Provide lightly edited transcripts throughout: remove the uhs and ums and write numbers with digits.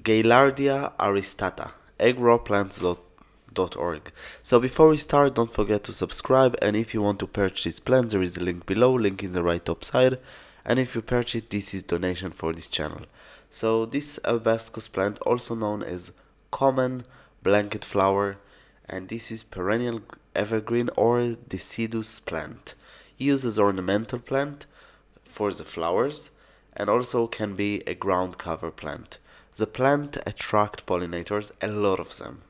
Gaillardia aristata, eggrowplants.org. So before we start, don't forget to subscribe, and if you want to purchase plants, there is a link below, link in the right top side, and if you purchase, this is donation for this channel. So this hibiscus plant, also known as common blanketflower, and this is perennial evergreen or deciduous plant, used as ornamental plant for the flowers, and also can be a ground cover plant. The plant attract pollinators, a lot of them,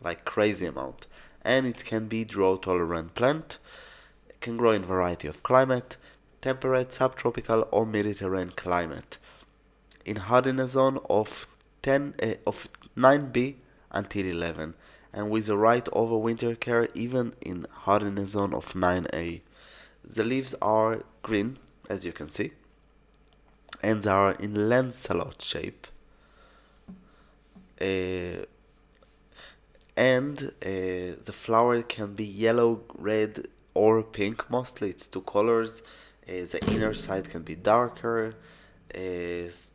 like crazy amount, and it can be drought tolerant plant. It can grow in variety of climate, temperate, subtropical or Mediterranean climate, in hardiness zone of 9B until 11, and with the right overwinter care even in hardiness zone of 9A. The leaves are green, as you can see, and they are in lanceolate shape. The flower can be yellow, red, or pink. Mostly it's two colors. The inner side can be darker. This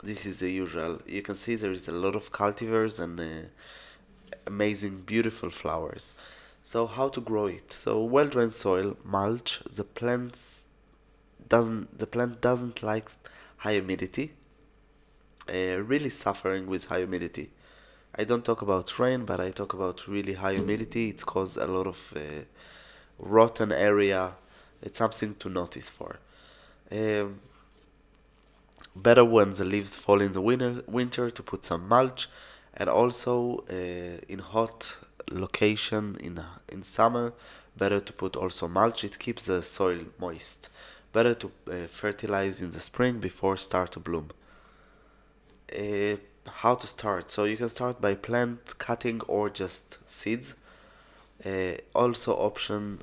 is the usual. You can see there is a lot of cultivars and amazing, beautiful flowers. So how to grow it? So well-drained soil, mulch. The plant doesn't like high humidity. Really suffering with high humidity. I don't talk about rain, but I talk about really high humidity. It's caused a lot of rotten area. It's something to notice for. Um, Better when the leaves fall in the winter to put some mulch, and also in hot location in summer, better to put also mulch. It keeps the soil moist. Better to fertilize in the spring before start to bloom. uh, how to start. So you can start by plant cutting or just seeds. Also option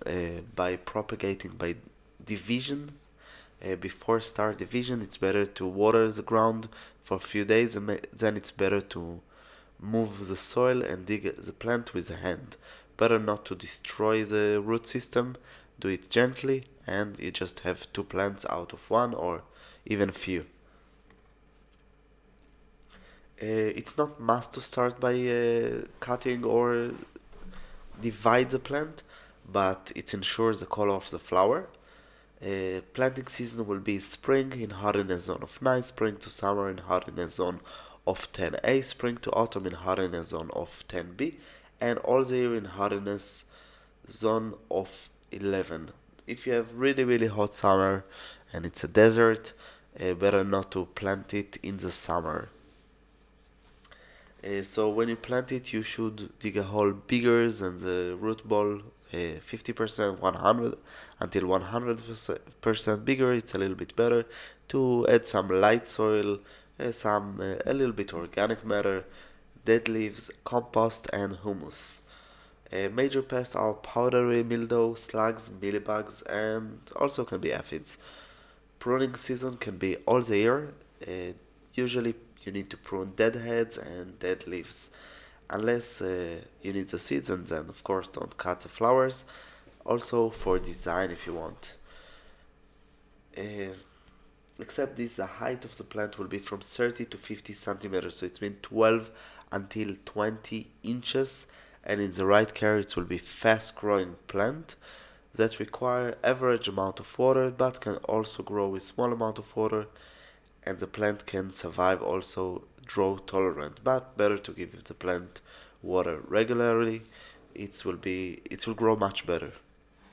by propagating by division. Before start division, it's better to water the ground for a few days, and then it's better to move the soil and dig the plant with the hand. Better not to destroy the root system. Do it gently, and you just have two plants out of one or even few. It's not must to start by cutting or divide the plant, but it ensures the color of the flower. Planting season will be spring in hardiness zone of 9, spring to summer in hardiness zone of 10A, spring to autumn in hardiness zone of 10B, and all the year in hardiness zone of 11. If you have really really hot summer and it's a desert, better not to plant it in the summer. So when you plant it, you should dig a hole bigger than the root ball, 50%, 100, until 100% bigger. It's a little bit better to add some light soil, some a little bit organic matter, dead leaves, compost, and humus. Major pests are powdery mildew, slugs, mealybugs, and also can be aphids. Pruning season can be all the year. Usually you need to prune dead heads and dead leaves. Unless you need the seeds, and then of course don't cut the flowers. Also for design if you want. Uh, Except this, the height of the plant will be from 30 to 50 centimeters, so it means 12 until 20 inches, and in the right care it will be fast growing plant that require average amount of water but can also grow with small amount of water, and the plant can survive also drought tolerant, but better to give the plant water regularly. It will grow much better,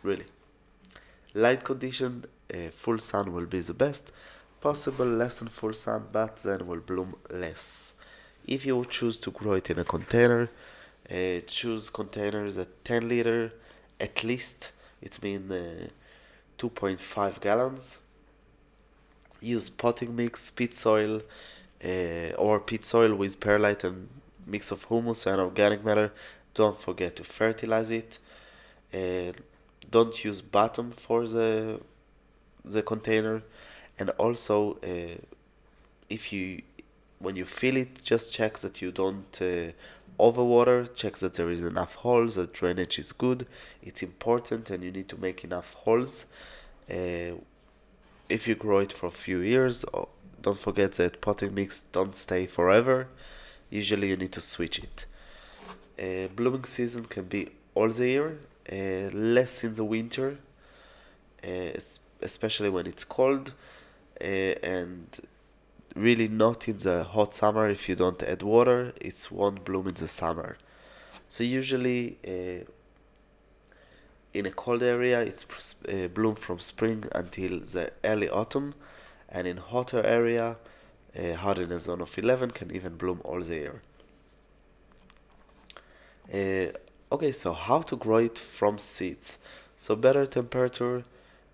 really. Light condition, full sun will be the best. Possible less than full sun, but then will bloom less. If you choose to grow it in a container, choose containers at 10 liter at least. It's mean 2.5 gallons. Use potting mix, peat soil, or peat soil with perlite and mix of humus and organic matter. Don't forget to fertilize it. Uh, don't use bottom for the container, and also if you when you fill it, just check that you don't overwater. Check that there is enough holes, that drainage is good. It's important, and you need to make enough holes. uh, if you grow it for a few years, don't forget that potting mix don't stay forever. Usually you need to switch it. Blooming season can be all the year, less in the winter, especially when it's cold, and really not in the hot summer. If you don't add water, it won't bloom in the summer. So usually in a cold area, it's bloom from spring until the early autumn, and in hotter area, hardiness zone of 11 can even bloom all the year. Okay, so how to grow it from seeds? So better temperature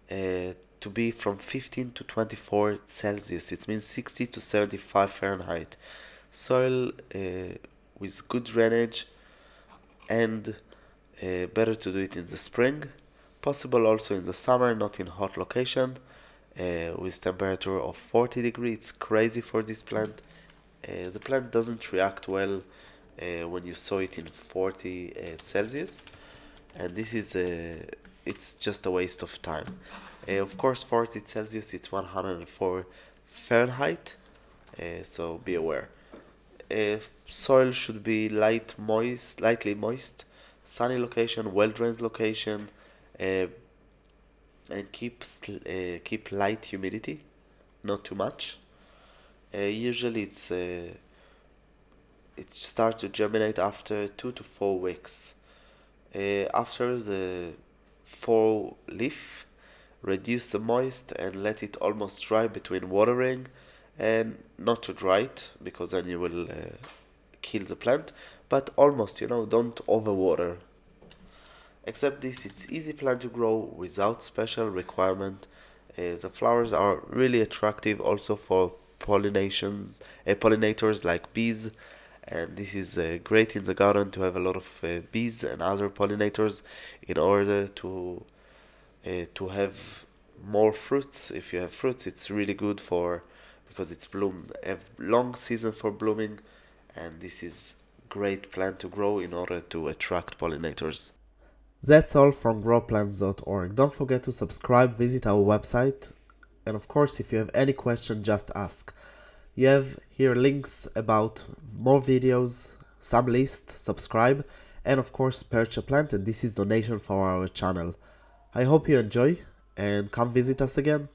to be from 15 to 24 Celsius. It means 60 to 75 Fahrenheit. Soil with good drainage, and better to do it in the spring. Possible also in the summer, not in hot location. With temperature of 40 degrees, it's crazy for this plant. The plant doesn't react well when you sow it in 40 Celsius, and this is it's just a waste of time. Of course, 40 Celsius it's 104 Fahrenheit, so be aware. Soil should be lightly moist, sunny location, well drained location, uh, and keep light humidity, not too much. Usually it starts to germinate after 2 to 4 weeks. After the fall leaf, reduce the moist and let it almost dry between watering, and not to dry it because then you will kill the plant, but almost, don't overwater. Except this, it's easy plant to grow without special requirement. The flowers are really attractive also for pollinators like bees, and this is great in the garden to have a lot of bees and other pollinators in order to have more fruits. If you have fruits, it's really good for because it's bloom a long season for blooming, and this is great plant to grow in order to attract pollinators. That's all from growplants.org. Don't forget to subscribe, visit our website, and of course, if you have any question, just ask. You have here links about more videos, some lists, subscribe, and of course, purchase a plant, and this is donation for our channel. I hope you enjoy, and come visit us again.